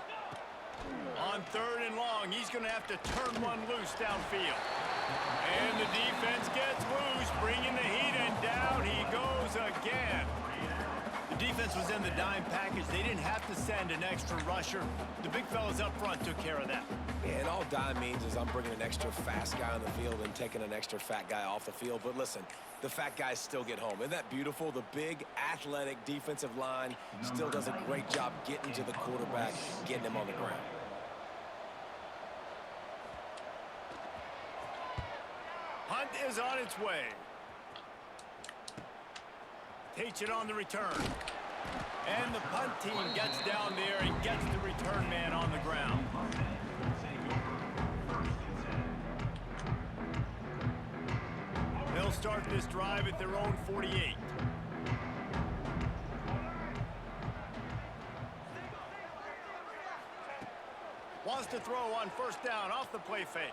On 3rd and long, he's going to have to turn one loose downfield. And the defense gets loose, bringing the heat, and down he goes again. The defense was in the dime package. They didn't have to send an extra rusher. The big fellas up front took care of that. Yeah, and all dime means is I'm bringing an extra fast guy on the field and taking an extra fat guy off the field. But listen, the fat guys still get home. Isn't that beautiful? The big, athletic defensive line still does a great job getting to the quarterback, getting him on the ground. Hunt is on its way. Takes it on the return. And the punt team gets down there and gets the return man on the ground. They'll start this drive at their own 48. Wants to throw on 1st down off the play fake.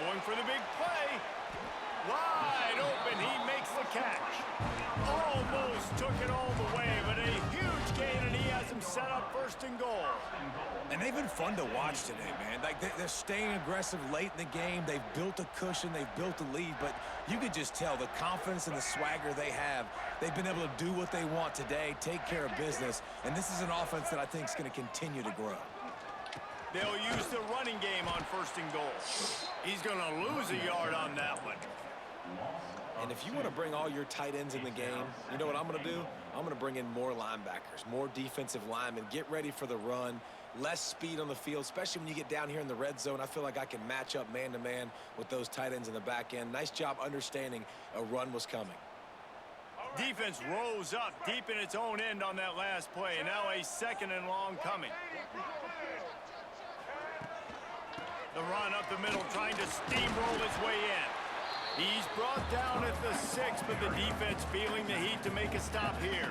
Going for the big play. Wide open, he makes the catch. Almost took it all the way, but a huge gain, and he has him set up 1st and goal. And they've been fun to watch today, man. Like, they're staying aggressive late in the game. They've built a cushion. They've built a lead. But you could just tell the confidence and the swagger they have. They've been able to do what they want today, take care of business. And this is an offense that I think is going to continue to grow. They'll use the running game on 1st and goal. He's going to lose a yard on that one. And if you want to bring all your tight ends in the game, you know what I'm going to do? I'm going to bring in more linebackers, more defensive linemen, get ready for the run, less speed on the field, especially when you get down here in the red zone. I feel like I can match up man-to-man with those tight ends in the back end. Nice job understanding a run was coming. Defense rose up deep in its own end on that last play. Now a 2nd and long coming. The run up the middle, trying to steamroll his way in. He's brought down at the 6, but the defense feeling the heat to make a stop here.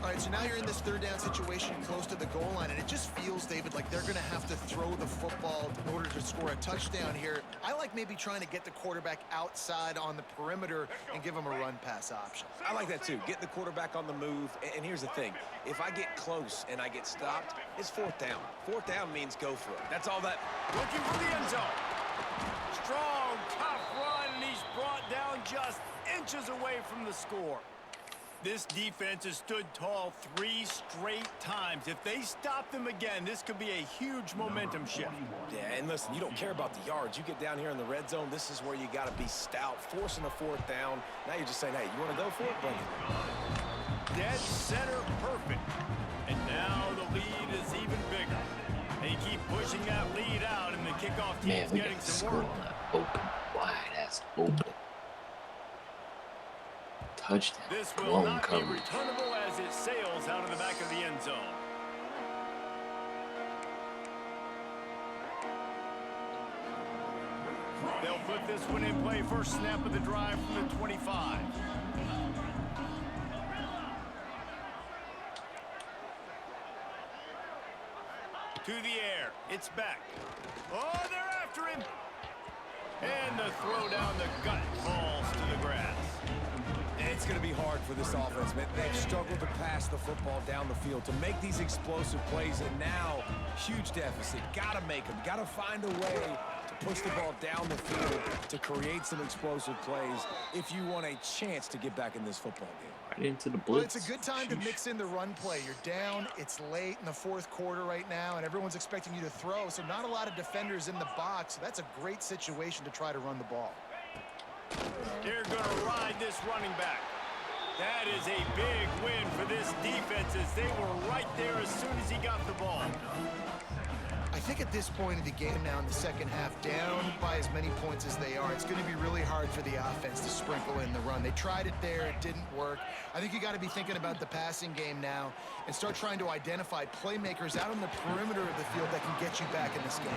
All right, so now you're in this 3rd down situation close to the goal line, and it just feels, David, like they're going to have to throw the football in order to score a touchdown here. I like maybe trying to get the quarterback outside on the perimeter and give him a run-pass option. I like that, too. Get the quarterback on the move. And here's the thing. If I get close and I get stopped, it's 4th down. 4th down means go for it. That's all that. Looking for the end zone. Strong, tough run, and he's brought down just inches away from the score. This defense has stood tall 3 straight times. If they stop them again, this could be a huge momentum shift. Yeah, and listen, you don't care about the yards. You get down here in the red zone, this is where you got to be stout, forcing a 4th down. Now you're just saying, hey, you want to go for it? Bring it. Dead center perfect. And now the lead is even bigger. They keep pushing that lead out, and the kickoff team's getting some work. Open, wide ass open. touchdown. This will Long not be coverage. returnable as it sails out of the back of the end zone. They'll put this one in play. First snap of the drive from the 25. To the air. It's back. Oh, they're after him. And the throw down the gut falls to the grass. It's going to be hard for this offense, man. They've struggled to pass the football down the field, to make these explosive plays, and now, huge deficit. Got to make them. Got to find a way to push the ball down the field to create some explosive plays if you want a chance to get back in this football game. Right into the blitz. Well, it's a good time to mix in the run play. You're down, it's late in the fourth quarter right now, and everyone's expecting you to throw, so not a lot of defenders in the box. So that's a great situation to try to run the ball. They're going to ride this running back. That is a big win for this defense as they were right there as soon as he got the ball. I think at this point of the game now in the second half, down by as many points as they are, it's going to be really hard for the offense to sprinkle in the run. They tried it there. It didn't work. I think you got to be thinking about the passing game now and start trying to identify playmakers out on the perimeter of the field that can get you back in this game.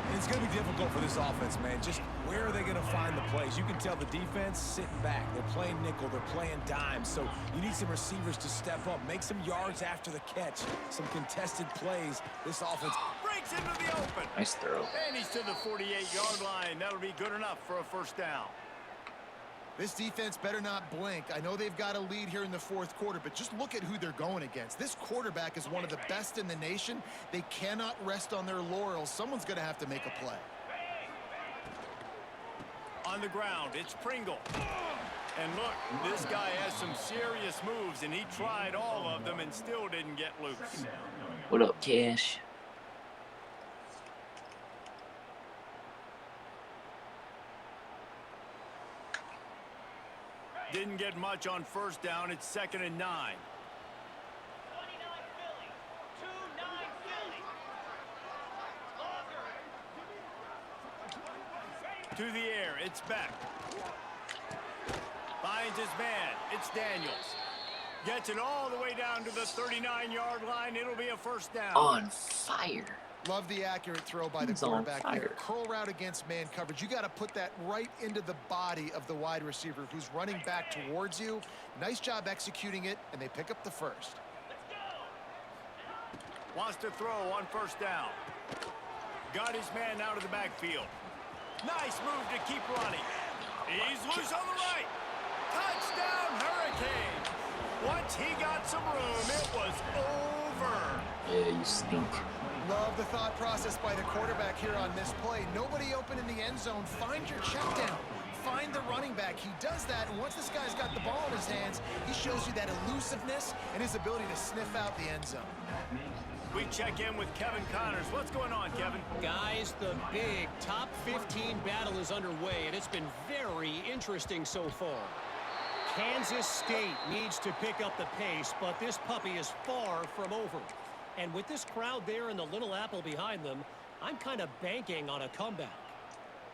And it's going to be difficult for this offense, man. Just where are they going to find the plays? You can tell the defense sitting back. They're playing nickel. They're playing dime. So you need some receivers to step up, make some yards after the catch, some contested plays. This offense breaks into the open. Nice throw. And he's to the 48-yard line. That'll be good enough for a first down. This defense better not blink. I know they've got a lead here in the fourth quarter, but just look at who they're going against. This quarterback is one of the best in the nation. They cannot rest on their laurels. Someone's going to have to make a play. On the ground, it's Pringle. And look, this guy has some serious moves, and he tried all of them and still didn't get loose. What up, Cash? Didn't get much on first down. It's 2nd and 9. 29 Philly. 2-9 Philly. To the air, it's back. Finds his man. It's Daniels. Gets it all the way down to the 39-yard line. It'll be a first down. On fire. Love the accurate throw by the He's on quarterback fire. there. Curl route against man coverage. You got to put that right into the body of the wide receiver who's running back towards you. Nice job executing it, and they pick up the first. Wants to throw on first down. Got his man out of the backfield. Nice move to keep running. He's loose on the right. Touchdown, Hurricanes. Once he got some room, it was over. Yeah, you stink. Love the thought process by the quarterback here on this play. Nobody open in the end zone. Find your check down. Find the running back. He does that, and once this guy's got the ball in his hands, he shows you that elusiveness and his ability to sniff out the end zone. We check in with Kevin Connors. What's going on, Kevin? Guys, the big top 15 battle is underway, and it's been very interesting so far. Kansas State needs to pick up the pace, but this puppy is far from over. And with this crowd there and the Little Apple behind them, I'm kind of banking on a comeback.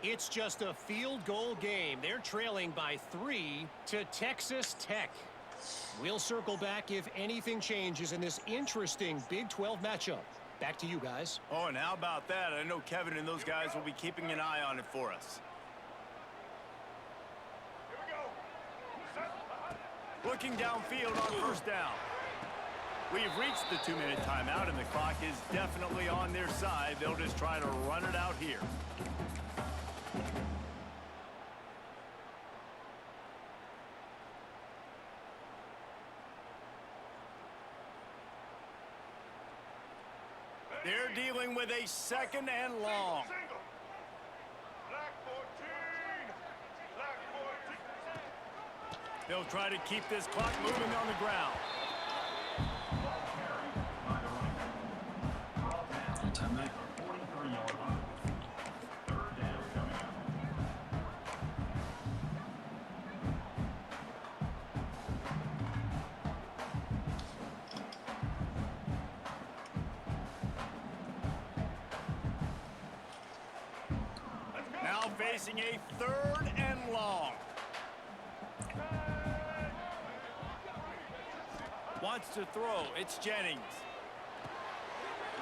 It's just a field goal game. They're trailing by 3 to Texas Tech. We'll circle back if anything changes in this interesting Big 12 matchup. Back to you guys. Oh, and how about that? I know Kevin and those guys will be keeping an eye on it for us. Looking downfield on first down. We've reached the 2-minute timeout, and the clock is definitely on their side. They'll just try to run it out here. They're dealing with a 2nd and long. They'll try to keep this clock moving on the ground. Timeout. Now facing a 3rd and long. wants to throw. It's Jennings.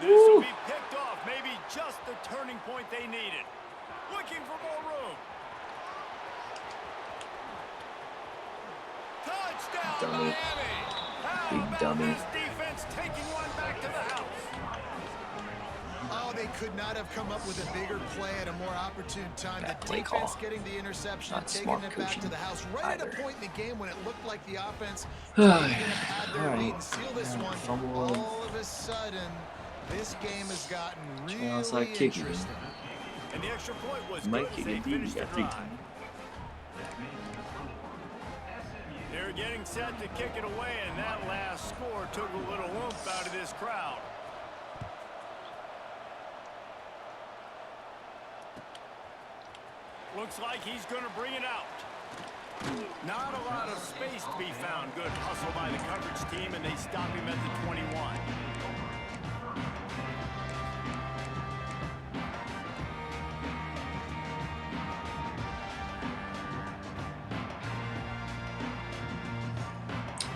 This will be picked off. Maybe just the turning point they needed. Looking for more room. Touchdown, Dummy. Miami. How Big about dummy. this defense taking one back to the house? Oh, they could not have come up with a bigger play at a more opportune time. Bad The play defense call. getting the interception Not and taking smart it back to coaching the house right at either. a point in the game when it looked like the offense was going to add their Alright. lead and seal this Yeah, one. fumble. All of a sudden, this game has gotten Chance really like kicking. interesting. And the extra point was Might good as kick they it deep. finished the Got 3 drive. times. They're getting set to kick it away, and that last score took a little oomph out of this crowd. Looks like he's going to bring it out. Not a lot of space to be found. Good hustle by the coverage team, and they stop him at the 21.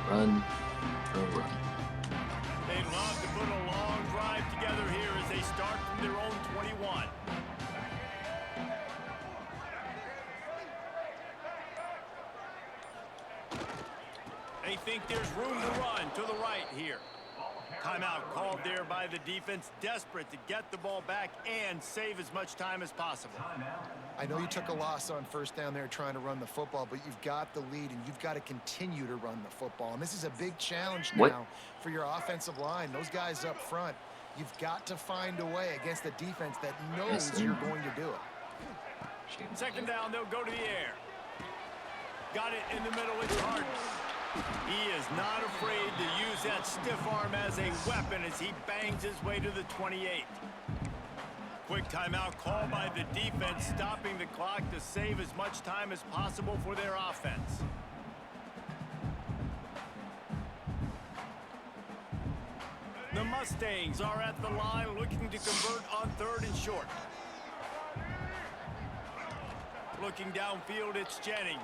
Run. Or run. They love to put a long drive together here as they start from their own 21. They think there's room to run to the right here. Timeout called there by the defense, desperate to get the ball back and save as much time as possible. I know you took a loss on first down there trying to run the football, but you've got the lead, and you've got to continue to run the football. And this is a big challenge now for your offensive line. Those guys up front, you've got to find a way against a defense that knows you're going to do it. Second down, they'll go to the air. Got it in the middle, it's Harden. He is not afraid to use that stiff arm as a weapon as he bangs his way to the 28. Quick timeout call by the defense, stopping the clock to save as much time as possible for their offense. The Mustangs are at the line looking to convert on 3rd and short. Looking downfield, it's Jennings.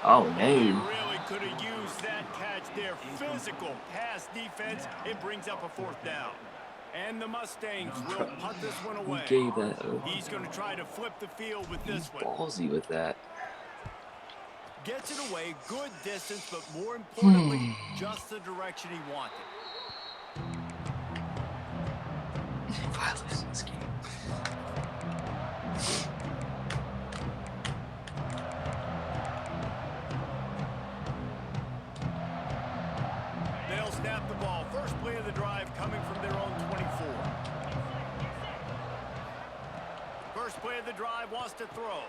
Oh, He no. really could have used that catch there. Physical pass defense. It brings up a 4th down. And the Mustangs will punt this one Who away. gave that? He's going to try to flip the field with He's this one. ballsy with that. Gets it away, good distance, but more importantly, just the direction he wanted. If I lose this game. They'll snap the ball. First play of the drive coming from their own 24. First play of the drive wants to throw.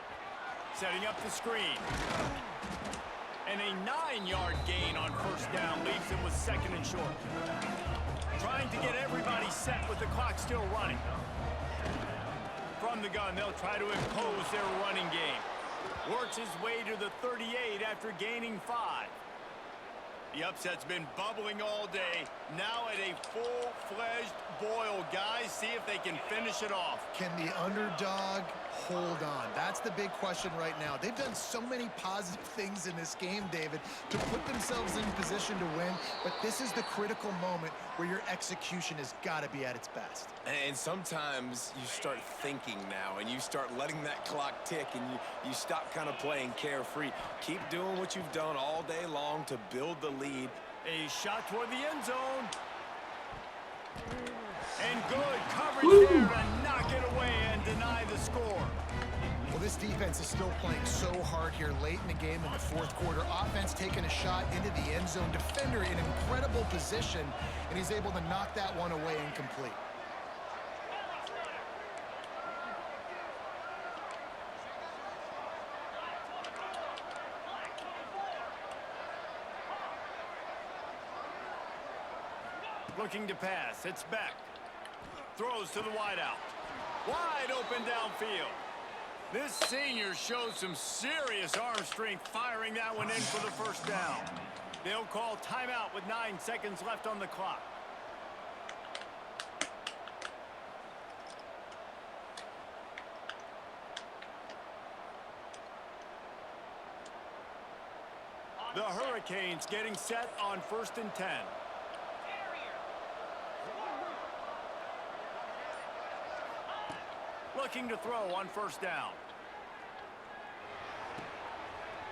Setting up the screen. And a 9-yard gain on first down leaves him with 2nd and short. Trying to get everybody set with the clock still running. From the gun, they'll try to impose their running game. Works his way to the 38 after gaining 5. The upset's been bubbling all day. Now at a full-fledged boil. Guys, see if they can finish it off. Can the underdog hold on? That's the big question right now. They've done so many positive things in this game, David, to put themselves in position to win, but this is the critical moment where your execution has got to be at its best. And sometimes you start thinking now, and you start letting that clock tick, and you stop kind of playing carefree. Keep doing what you've done all day long to build the lead. A shot toward the end zone. And good coverage there to knock it away and deny the score. Well, this defense is still playing so hard here late in the game in the 4th quarter. Offense taking a shot into the end zone. Defender in incredible position, and he's able to knock that one away incomplete. Looking to pass. It's back. Throws to the wideout. Wide open downfield. This senior shows some serious arm strength firing that one in for the first down. They'll call timeout with 9 seconds left on the clock. The Hurricanes getting set on 1st and 10. Looking to throw on 1st down.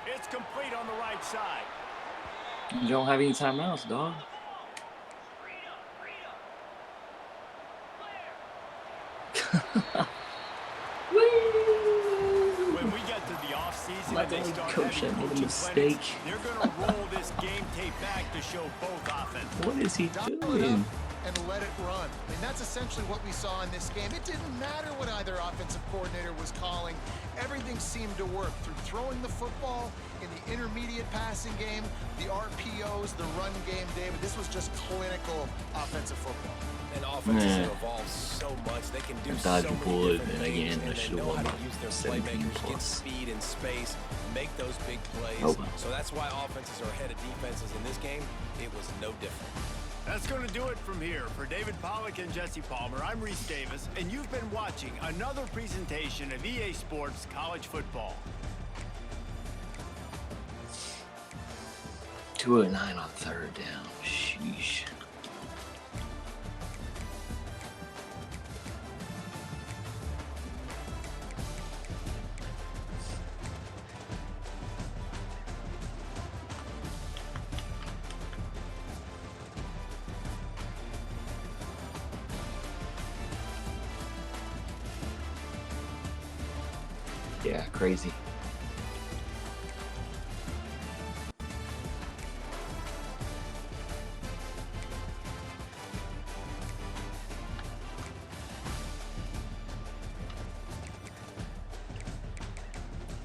It's complete on the right side. You don't have any timeouts, dog. When we get to the offseason My and they dad start coach having that made a coaching mistake. clinics, they're going to roll this game tape back to show both offenses. What is he Dial it doing? up and let it run. I mean, that's essentially what we saw in this game. It didn't matter what either offensive coordinator was calling. Everything seemed to work through throwing the football in the intermediate passing game, the RPOs, the run game, David. This was just clinical offensive football. And offenses have evolved so much. They can do I so dodged many a bullet, different and things, again, I and they should've know won how by to use their 17 playmakers, get plus. speed and space, make those big plays. Oh, well. So that's why offenses are ahead of defenses in this game. It was no different. That's going to do it from here. For David Pollack and Jesse Palmer, I'm Reese Davis, and you've been watching another presentation of EA Sports College Football. 209 on 3rd down. Sheesh. Yeah, crazy.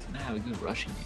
Didn't have a good rushing game.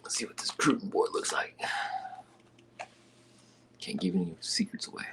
Let's see what this recruiting board looks like. Can't give any secrets away.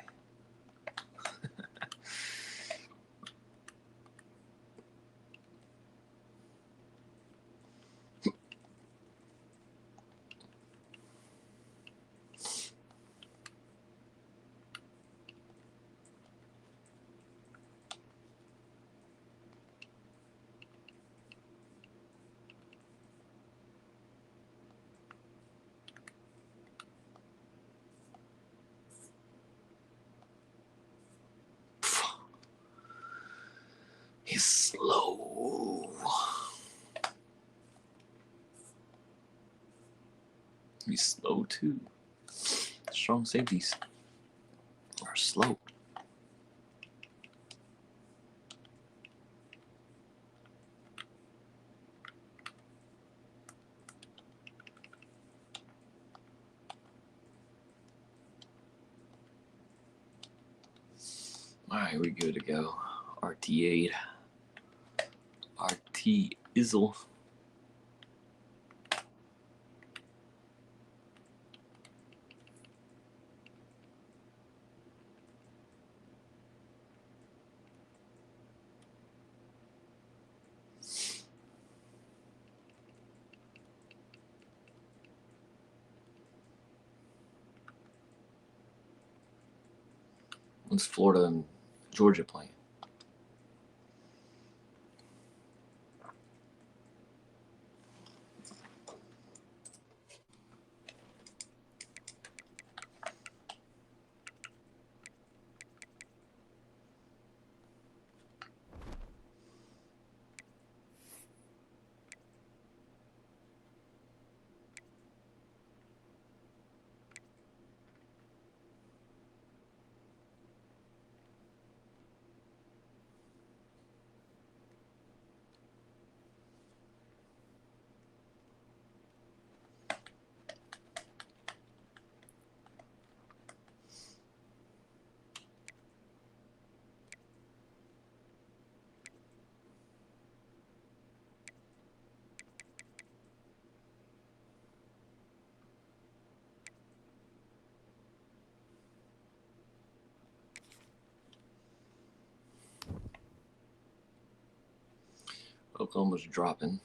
He's slow. He's slow too. Strong safeties are slow. All right, we're good to go. RT8. RT Izzle. When's Florida and Georgia playing? Oklahoma's dropping.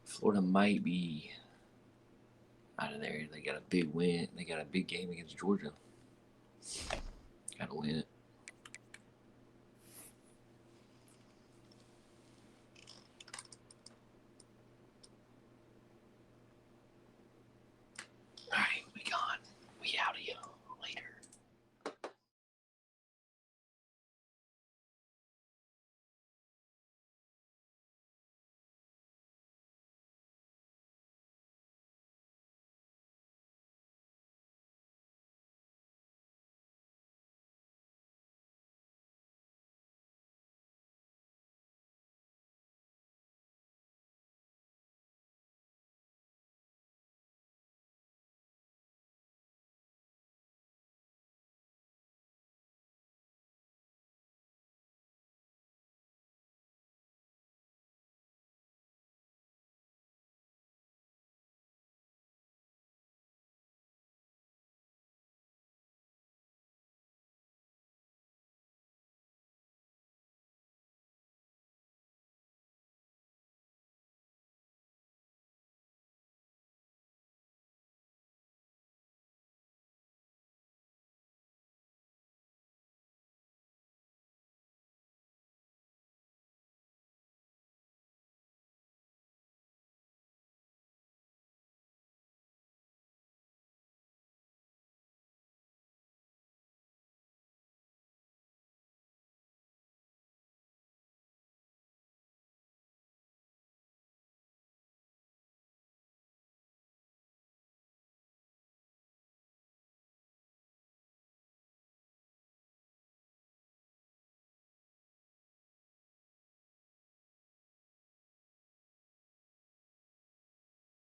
Florida might be out of there. They got a big win. They got a big game against Georgia. Got to win it.